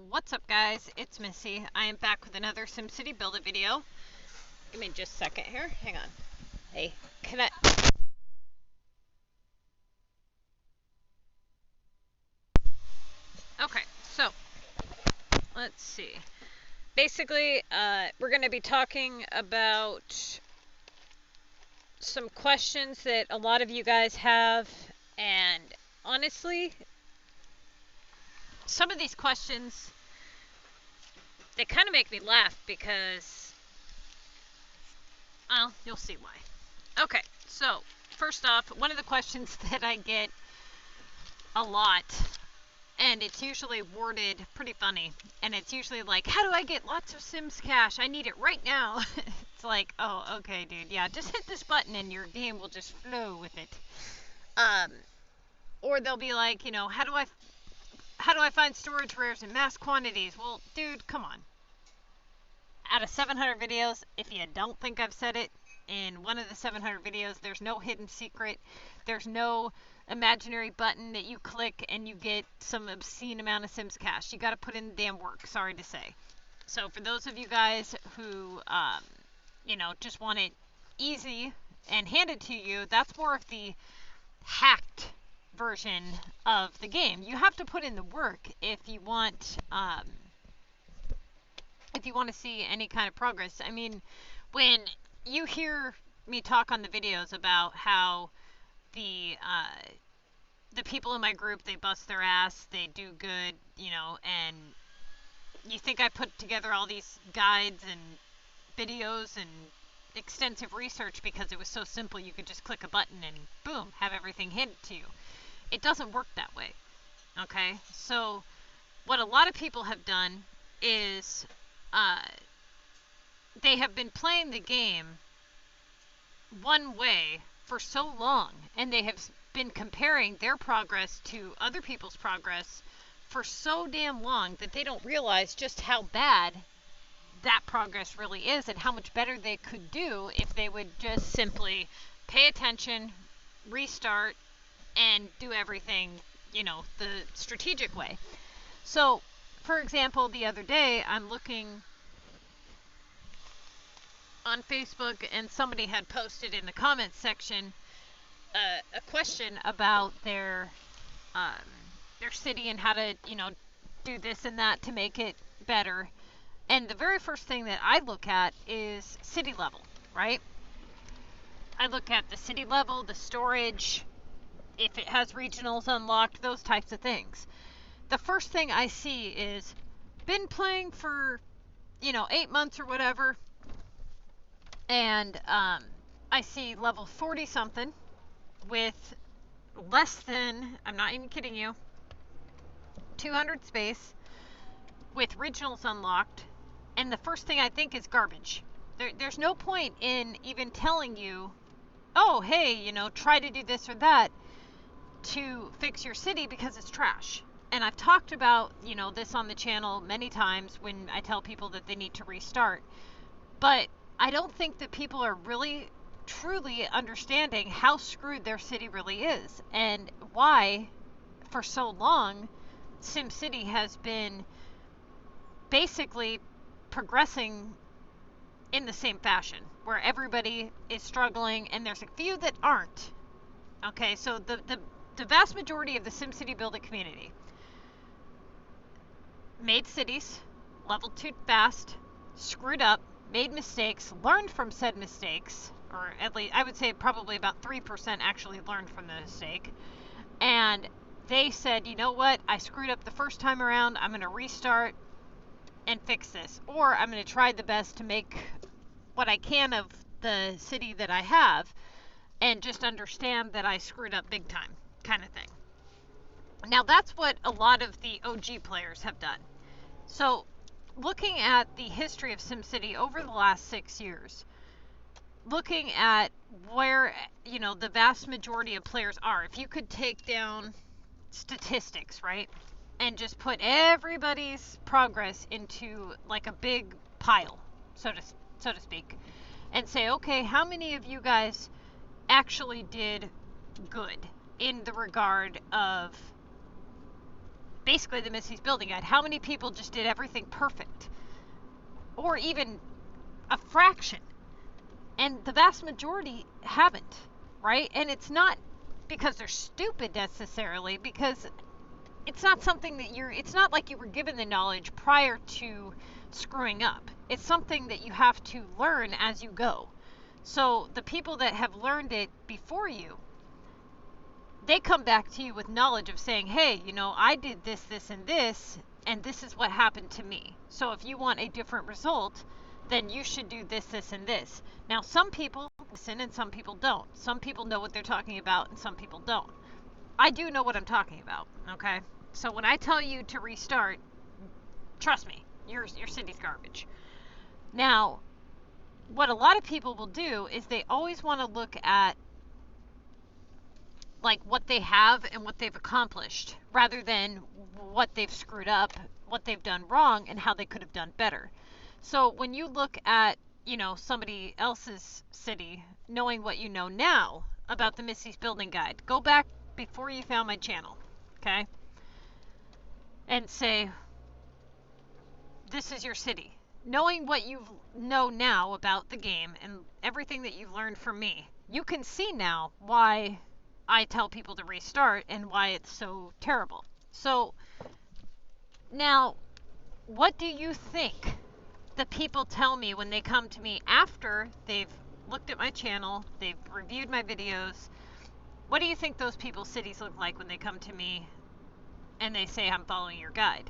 What's up, guys? It's Missy. I am back with another SimCity Buildit video. Give me just a second here. Hang on. Hey, can I... Okay, so, let's see. Basically, we're going to be talking about some questions that a lot of you guys have, and honestly, some of these questions, they kind of make me laugh because, well, you'll see why. Okay, so first off, one of the questions that I get a lot, and it's usually worded pretty funny, and it's usually like, how do I get lots of simscash? I need it right now. It's like, oh, okay, dude, yeah, just hit this button and your game will just flow with it. Or they'll be like, you know, how do I find storage rares in mass quantities? Well, dude, come on. Out of 700 videos, if you don't think I've said it, in one of the 700 videos, there's no hidden secret. There's no imaginary button that you click and you get some obscene amount of simscash. You got to put in the damn work, sorry to say. So for those of you guys who, you know, just want it easy and handed to you, that's more of the hacked version of the game. You have to put in the work if you want to see any kind of progress. I mean, when you hear me talk on the videos about how the people in my group, they bust their ass, they do good, you know, and you think I put together all these guides and videos and extensive research because it was so simple you could just click a button and boom, have everything handed to you. It doesn't work that way, okay? So what a lot of people have done is they have been playing the game one way for so long, and they have been comparing their progress to other people's progress for so damn long that they don't realize just how bad that progress really is and how much better they could do if they would just simply pay attention, restart, and do everything, you know, the strategic way. So, for example, the other day, I'm looking on Facebook, and somebody had posted in the comments section a question about their city and how to, you know, do this and that to make it better. And the very first thing that I look at is city level, right? I look at the city level, the storage, if it has regionals unlocked, those types of things. The first thing I see is, been playing for, you know, 8 months or whatever, and I see level 40 something with less than, I'm not even kidding you, 200 space with regionals unlocked, and the first thing I think is garbage. There's no point in even telling you, oh, hey, you know, try to do this or that to fix your city because it's trash. And I've talked about, you know, this on the channel many times when I tell people that they need to restart. But I don't think that people are really, truly understanding how screwed their city really is. And why, for so long, SimCity has been basically progressing in the same fashion. Where everybody is struggling and there's a few that aren't. Okay, so the vast majority of the SimCity Buildit community made cities, leveled too fast, screwed up, made mistakes, learned from said mistakes, or at least I would say probably about 3% actually learned from the mistake, and they said, you know what, I screwed up the first time around, I'm going to restart and fix this, or I'm going to try the best to make what I can of the city that I have, and just understand that I screwed up big time, kind of thing. Now that's what a lot of the OG players have done. So looking at the history of SimCity over the last 6 years, looking at where, you know, the vast majority of players are, if you could take down statistics, right, and just put everybody's progress into like a big pile, so to speak, and say, okay, how many of you guys actually did good in the regard of basically the Missy's Building Guide. How many people just did everything perfect? Or even a fraction? And the vast majority haven't, right? And it's not because they're stupid necessarily, because it's not something that it's not like you were given the knowledge prior to screwing up. It's something that you have to learn as you go. So the people that have learned it before you, they come back to you with knowledge of saying, hey, I did this, this, and this is what happened to me. So if you want a different result, then you should do this, this, and this. Now, some people listen and some people don't. Some people know what they're talking about and some people don't. I do know what I'm talking about, okay? So when I tell you to restart, trust me, your city's garbage. Now, what a lot of people will do is they always want to look at like what they have and what they've accomplished rather than what they've screwed up, what they've done wrong, and how they could have done better. So when you look at, somebody else's city, knowing what you know now about the Missy's Building Guide, go back before you found my channel, okay? And say, this is your city. Knowing what you know now about the game and everything that you've learned from me, you can see now why I tell people to restart and why it's so terrible. So now, what do you think the people tell me when they come to me after they've looked at my channel, they've reviewed my videos? What do you think those people's cities look like when they come to me and they say I'm following your guide?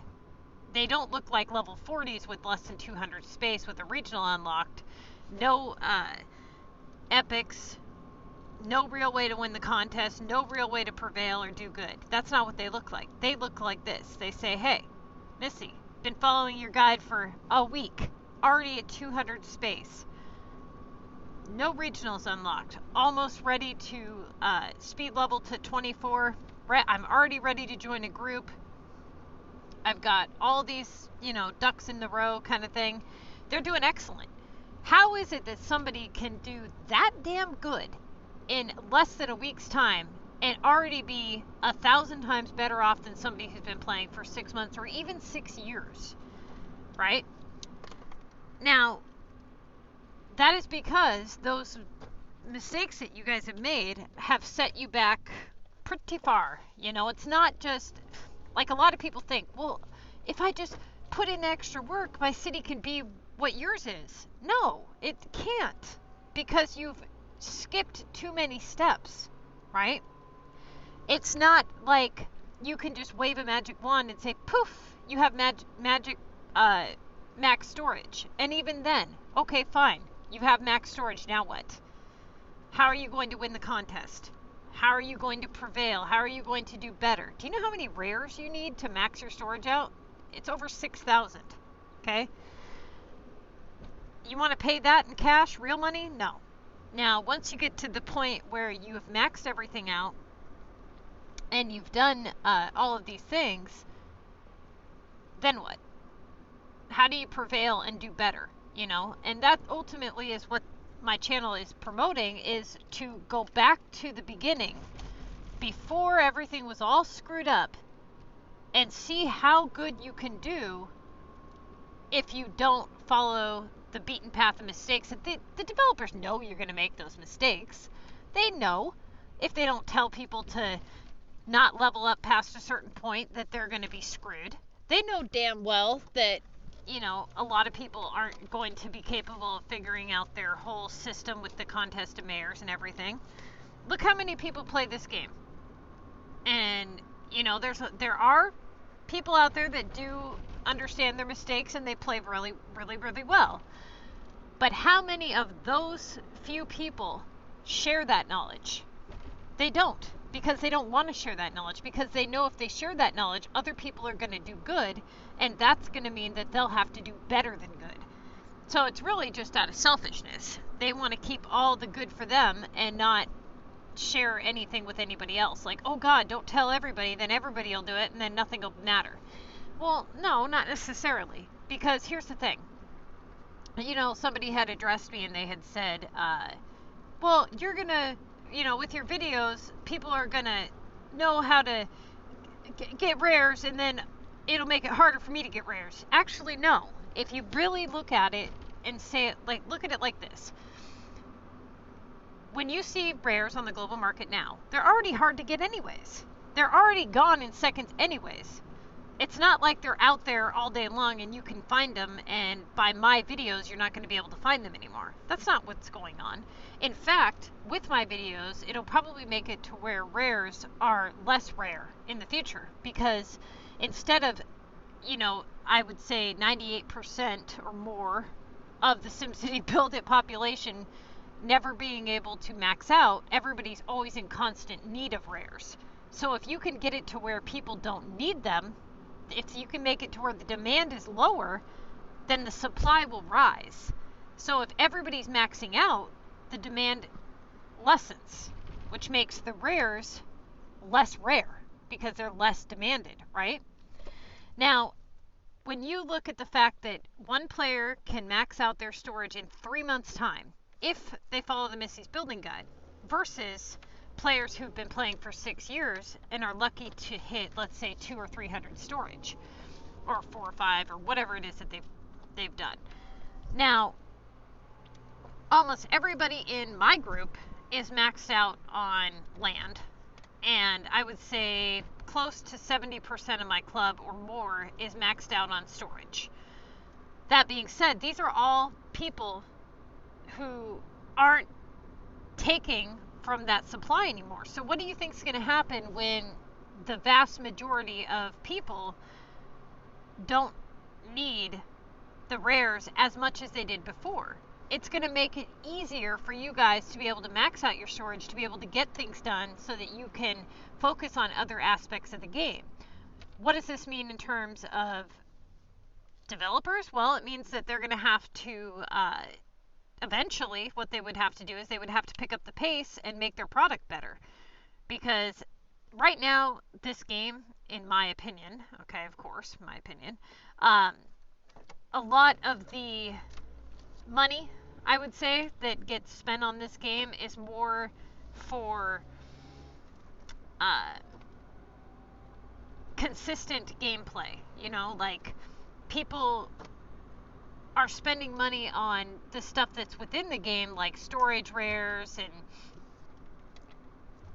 They don't look like level 40s with less than 200 space with a regional unlocked, no epics, no real way to win the contest, no real way to prevail or do good. That's not what they look like. They look like this. They say, hey, Missy, been following your guide for a week, already at 200 space, no regionals unlocked, almost ready to speed level to 24. I'm already ready to join a group. I've got all these, ducks in the row kind of thing. They're doing excellent. How is it that somebody can do that damn good in less than a week's time and already be 1,000 times better off than somebody who's been playing for 6 months or even 6 years, right? Now, that is because those mistakes that you guys have made have set you back pretty far. It's not just like a lot of people think, well, if I just put in extra work, my city can be what yours is. No, it can't, because you've skipped too many steps, right? It's not like you can just wave a magic wand and say, poof, you have magic max storage. And even then, okay, fine, you have max storage, now what? How are you going to win the contest? How are you going to prevail? How are you going to do better? Do you know how many rares you need to max your storage out? It's over 6,000, okay? You want to pay that in cash, real money? No. Now, once you get to the point where you have maxed everything out and you've done all of these things, then what? How do you prevail and do better, And that ultimately is what my channel is promoting, is to go back to the beginning before everything was all screwed up and see how good you can do if you don't follow the beaten path of mistakes. The developers know you're going to make those mistakes. They know if they don't tell people to not level up past a certain point that they're going to be screwed. They know damn well that a lot of people aren't going to be capable of figuring out their whole system with the contest of mayors and everything. Look how many people play this game. And, there are people out there that do understand their mistakes and they play really, really, really well. But how many of those few people share that knowledge? They don't, because they don't want to share that knowledge, because they know if they share that knowledge, other people are going to do good, and that's going to mean that they'll have to do better than good. So it's really just out of selfishness. They want to keep all the good for them and not share anything with anybody else. Like, oh God, don't tell everybody, then everybody will do it, and then nothing will matter. Well, no, not necessarily, because here's the thing. Somebody had addressed me and they had said, well, you're going to, with your videos, people are going to know how to get rares, and then it'll make it harder for me to get rares. Actually, no. If you really look at it and say it like, look at it like this. When you see rares on the global market now, they're already hard to get anyways. They're already gone in seconds anyways. It's not like they're out there all day long and you can find them, and by my videos you're not going to be able to find them anymore. That's not what's going on. In fact, with my videos, it'll probably make it to where rares are less rare in the future, because instead of, you know, I would say 98% or more of the SimCity Buildit population never being able to max out, everybody's always in constant need of rares. So if you can get it to where people don't need them, if you can make it to where the demand is lower, then the supply will rise. So if everybody's maxing out, the demand lessens, which makes the rares less rare because they're less demanded, right? Now, when you look at the fact that one player can max out their storage in 3 months' time, if they follow the Missy's Building Guide, versus players who've been playing for 6 years and are lucky to hit, let's say, 200 or 300 storage, or 4 or 5, or whatever it is that they've done. Now, almost everybody in my group is maxed out on land, and I would say close to 70% of my club or more is maxed out on storage. That being said, these are all people who aren't taking from that supply anymore. So what do you think is going to happen when the vast majority of people don't need the rares as much as they did before? It's going to make it easier for you guys to be able to max out your storage, to be able to get things done so that you can focus on other aspects of the game. What does this mean in terms of developers? Well, it means that they're going to have to eventually, what they would have to do is they would have to pick up the pace and make their product better. Because right now, this game, in my opinion, okay, of course, my opinion, a lot of the money, I would say, that gets spent on this game is more for consistent gameplay. You know, like, people are spending money on the stuff that's within the game, like storage rares and,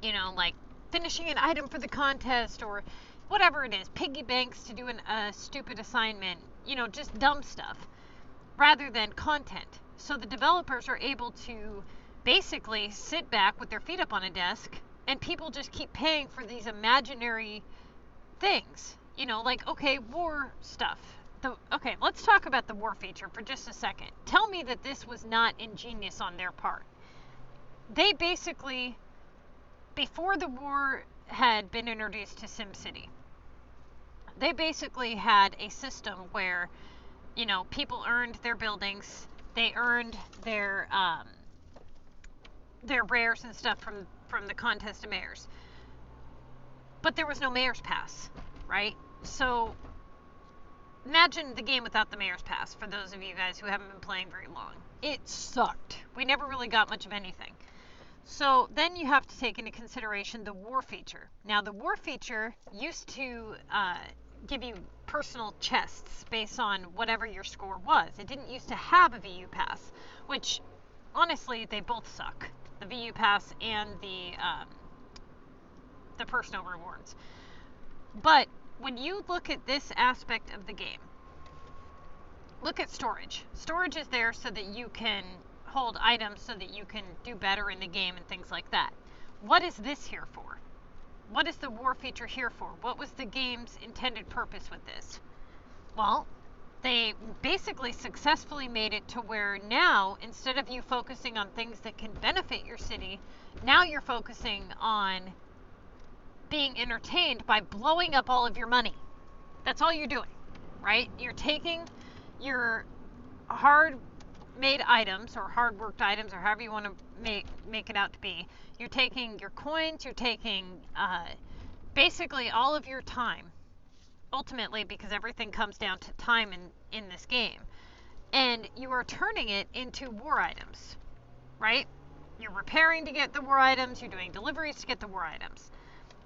you know, like finishing an item for the contest or whatever it is, piggy banks to do a stupid assignment, you know, just dumb stuff, rather than content. So the developers are able to basically sit back with their feet up on a desk, and people just keep paying for these imaginary things, you know, like, okay, war stuff. Okay, let's talk about the war feature for just a second. Tell me that this was not ingenious on their part. They basically, before the war had been introduced to SimCity, they basically had a system where, you know, people earned their buildings, they earned their rares and stuff from the contest of mayors. But there was no mayor's pass, right? So imagine the game without the mayor's pass, for those of you guys who haven't been playing very long. It sucked. We never really got much of anything. So then you have to take into consideration the war feature. Now, the war feature used to give you personal chests based on whatever your score was. It didn't used to have a VU pass, which, honestly, they both suck. The VU pass and the personal rewards. But when you look at this aspect of the game, look at storage. Storage is there so that you can hold items so that you can do better in the game and things like that. What is this here for? What is the war feature here for? What was the game's intended purpose with this? Well, they basically successfully made it to where now, instead of you focusing on things that can benefit your city, now you're focusing on being entertained by blowing up all of your money. That's all you're doing, right? You're taking your hard-made items or hard-worked items, or however you want to make it out to be. You're taking your coins, you're taking basically all of your time, ultimately, because everything comes down to time in this game, and you are turning it into war items, right? You're repairing to get the war items, you're doing deliveries to get the war items.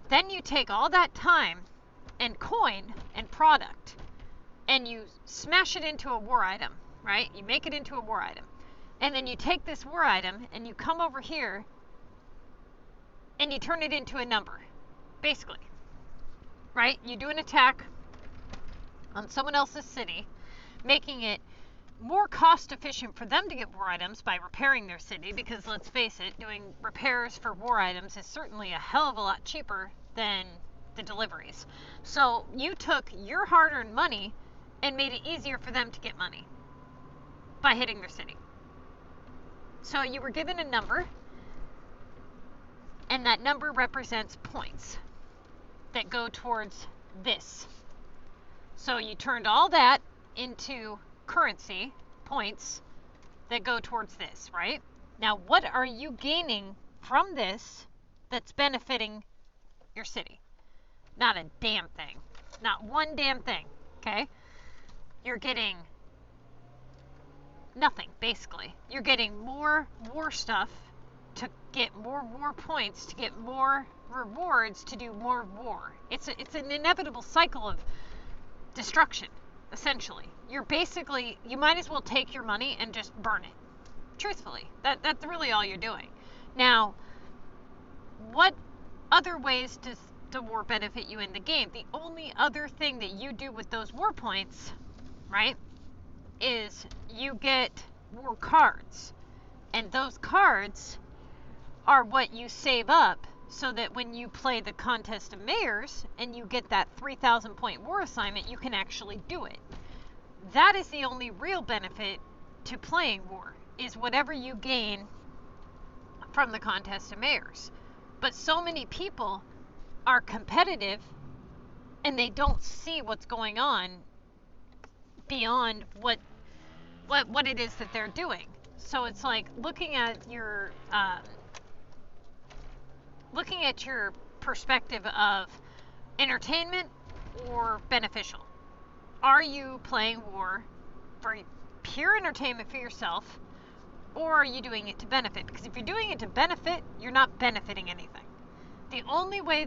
Then you take all that time and coin and product, and you smash it into a war item, right? You make it into a war item. And then you take this war item and you come over here and you turn it into a number, basically, right? You do an attack on someone else's city, making it more cost efficient for them to get war items by repairing their city, because let's face it, doing repairs for war items is certainly a hell of a lot cheaper than the deliveries. So you took your hard-earned money and made it easier for them to get money by hitting their city. So you were given a number, and that number represents points that go towards this. So you turned all that into currency, points, that go towards this, right? Now, what are you gaining from this that's benefiting your city? Not a damn thing. Not one damn thing, okay? You're getting nothing, basically. You're getting more war stuff to get more war points, to get more rewards, to do more war. It's an inevitable cycle of destruction, essentially. You're basically, you might as well take your money and just burn it. Truthfully, that's really all you're doing. Now, what other ways does the war benefit you in the game? The only other thing that you do with those war points, right, is you get war cards. And those cards are what you save up so that when you play the Contest of Mayors and you get that 3,000 point war assignment, you can actually do it. That is the only real benefit to playing war, is whatever you gain from the Contest of Mayors. But so many people are competitive and they don't see what's going on beyond what it is that they're doing. So it's like looking at your perspective of entertainment or beneficial. Are you playing war for pure entertainment for yourself, or are you doing it to benefit? Because if you're doing it to benefit, you're not benefiting anything. The only way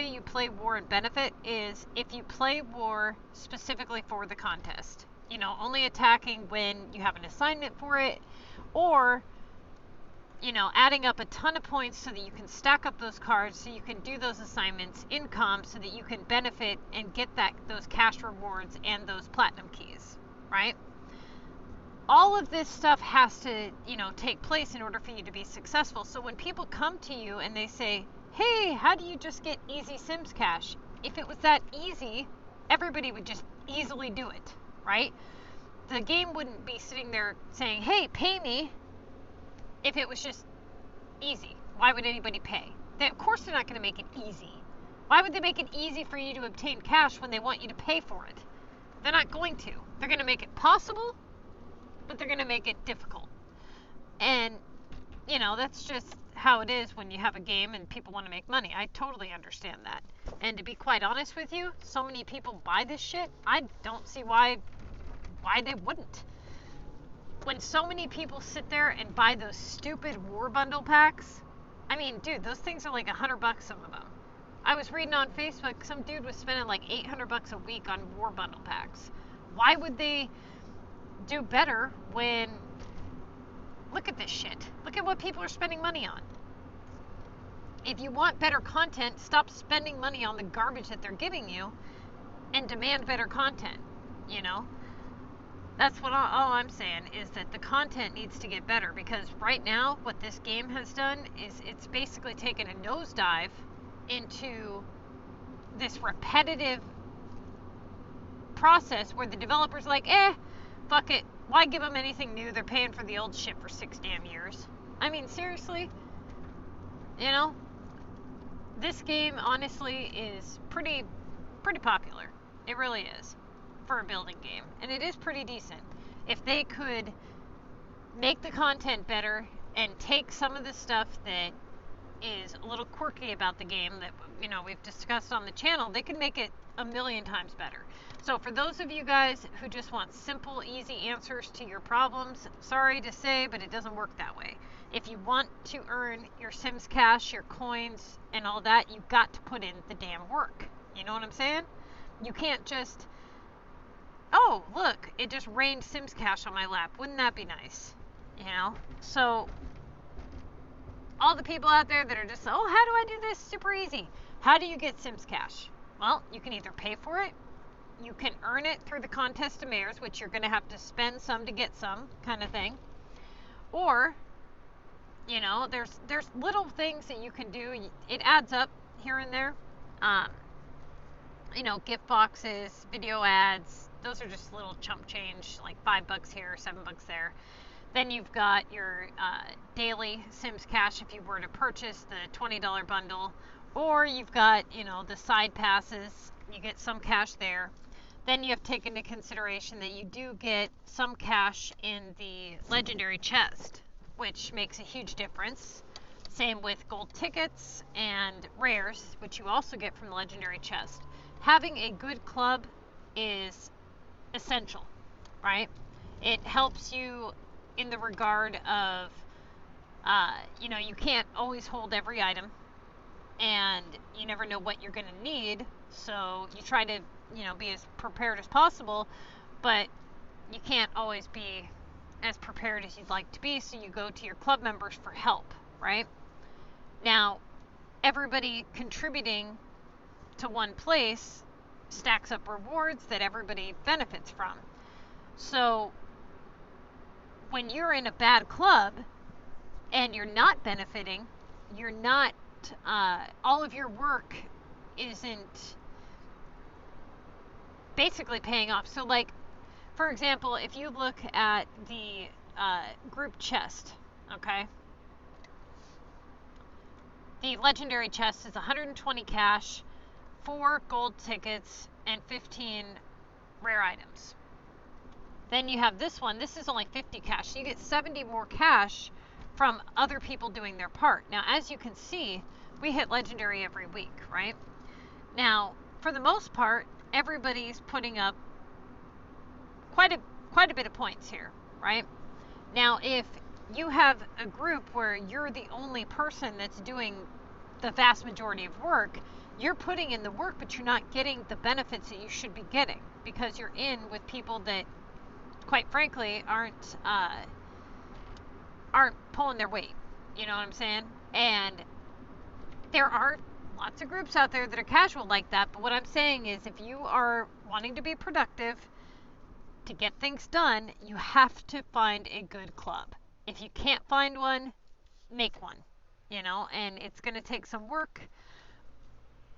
you play war and benefit is if you play war specifically for the contest. You know, only attacking when you have an assignment for it, or, you know, adding up a ton of points so that you can stack up those cards so you can do those assignments in comp so that you can benefit and get those cash rewards and those platinum keys, right? All of this stuff has to, you know, take place in order for you to be successful. So when people come to you and they say, hey, how do you just get easy simscash? If it was that easy, everybody would just easily do it, right? The game wouldn't be sitting there saying, hey, pay me, if it was just easy. Why would anybody pay? Of course they're not going to make it easy. Why would they make it easy for you to obtain cash when they want you to pay for it? They're not going to. They're going to make it possible, but they're going to make it difficult. And, you know, that's just how it is when you have a game and people want to make money. I totally understand that. And to be quite honest with you, so many people buy this shit, I don't see why they wouldn't. When so many people sit there and buy those stupid war bundle packs, I mean, dude, those things are like $100, some of them. I was reading on Facebook, some dude was spending like $800 a week on war bundle packs. Why would they do better when, look at this shit. Look at what people are spending money on. If you want better content, stop spending money on the garbage that they're giving you and demand better content, you know? That's what all I'm saying, is that the content needs to get better, because right now what this game has done is it's basically taken a nosedive into this repetitive process where the developer's like, fuck it, why give them anything new? They're paying for the old shit for 6 damn years. I mean, seriously, you know, this game honestly is pretty popular. It really is, for a building game, and it is pretty decent. If they could make the content better and take some of the stuff that is a little quirky about the game that, you know, we've discussed on the channel, they could make it a million times better. So for those of you guys who just want simple, easy answers to your problems, sorry to say, but it doesn't work that way. If you want to earn your Sims cash, your coins, and all that, you've got to put in the damn work. You know what I'm saying? You can't just, oh, look, it just rained SimsCash on my lap. Wouldn't that be nice? You know? So, all the people out there that are just, oh, how do I do this? Super easy. How do you get SimsCash? Well, you can either pay for it, you can earn it through the contest of mayors, which you're going to have to spend some to get some kind of thing. Or, you know, there's little things that you can do. It adds up here and there. You know, gift boxes, video ads, those are just little chump change, like $5 here, $7 there. Then you've got your daily SimsCash if you were to purchase the $20 bundle. Or you've got, you know, the side passes. You get some cash there. Then you have to take into consideration that you do get some cash in the legendary chest, which makes a huge difference. Same with gold tickets and rares, which you also get from the legendary chest. Having a good club is essential, right? It helps you in the regard of, you know, you can't always hold every item, and you never know what you're going to need, so you try to, you know, be as prepared as possible, but you can't always be as prepared as you'd like to be, so you go to your club members for help, right? Now, everybody contributing to one place stacks up rewards that everybody benefits from. So when you're in a bad club and you're not benefiting, you're not, all of your work isn't basically paying off. So like, for example, if you look at the group chest, okay, the legendary chest is 120 cash, 4 gold tickets, and 15 rare items. Then you have this one. This is only 50 cash. So you get 70 more cash from other people doing their part. Now, as you can see, we hit legendary every week, right? Now, for the most part, everybody's putting up quite a bit of points here, right? Now, if you have a group where you're the only person that's doing the vast majority of work, you're putting in the work, but you're not getting the benefits that you should be getting because you're in with people that, quite frankly, aren't pulling their weight. You know what I'm saying? And there are lots of groups out there that are casual like that, but what I'm saying is if you are wanting to be productive, to get things done, you have to find a good club. If you can't find one, make one, you know, and it's going to take some work.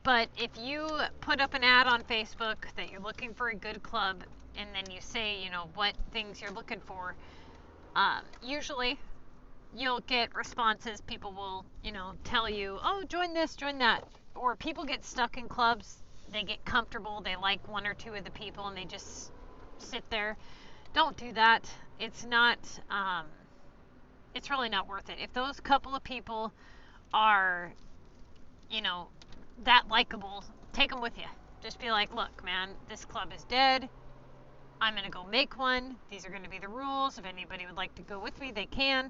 But if you put up an ad on Facebook that you're looking for a good club, and then you say, you know, what things you're looking for, usually you'll get responses. People will, you know, tell you, oh, join this, join that. Or people get stuck in clubs. They get comfortable. They like one or two of the people, and they just sit there. Don't do that. It's not, it's really not worth it. If those couple of people are, you know, that likable, take them with you. Just be like, look, man, this club is dead. I'm going to go make one. These are going to be the rules. If anybody would like to go with me, they can.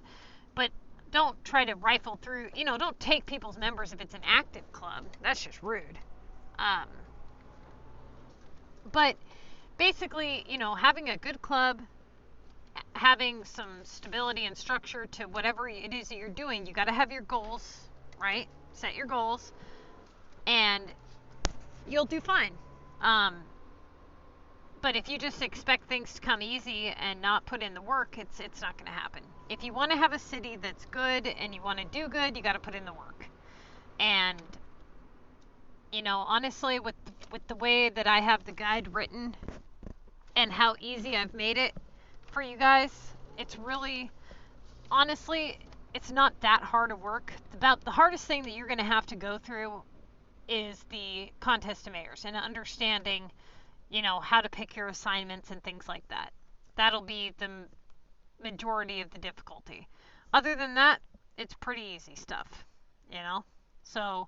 But don't try to rifle through, you know, don't take people's members if it's an active club. That's just rude. But basically, you know, having a good club, having some stability and structure to whatever it is that you're doing, you got to have your goals, right? Set your goals, and you'll do fine. But if you just expect things to come easy and not put in the work, it's not going to happen. If you want to have a city that's good and you want to do good, you got to put in the work. And you know, honestly, with the way that I have the guide written and how easy I've made it for you guys, it's really, honestly, it's not that hard of work. About the hardest thing that you're going to have to go through is the contest of mayors and understanding, you know, how to pick your assignments and things like that. That'll be the majority of the difficulty. Other than that, it's pretty easy stuff, you know? So,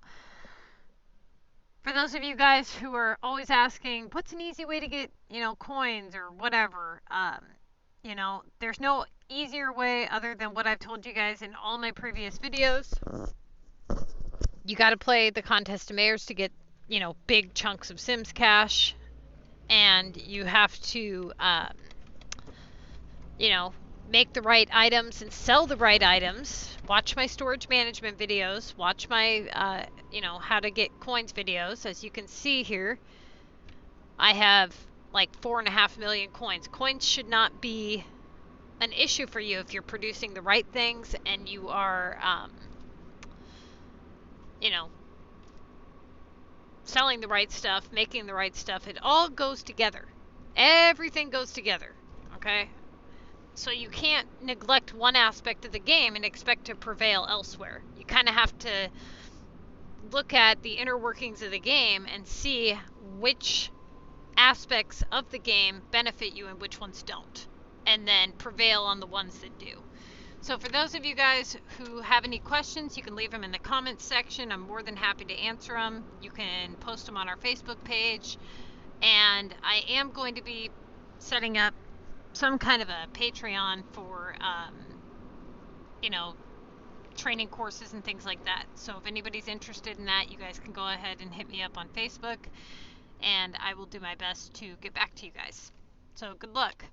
for those of you guys who are always asking, what's an easy way to get, you know, coins or whatever, you know, there's no easier way other than what I've told you guys in all my previous videos. You got to play the contest of mayors to get big chunks of simscash, and you have to, make the right items and sell the right items. Watch my storage management videos. Watch my, how to get coins videos. As you can see here, I have like 4.5 million coins. Coins should not be an issue for you if you're producing the right things and you are, selling the right stuff, making the right stuff. It all goes together. Everything goes together, okay? So you can't neglect one aspect of the game and expect to prevail elsewhere. You kind of have to look at the inner workings of the game and see which aspects of the game benefit you and which ones don't, and then prevail on the ones that do. So for those of you guys who have any questions, you can leave them in the comments section. I'm more than happy to answer them. You can post them on our Facebook page, and I am going to be setting up some kind of a Patreon for, training courses and things like that. So if anybody's interested in that, you guys can go ahead and hit me up on Facebook, and I will do my best to get back to you guys. So good luck.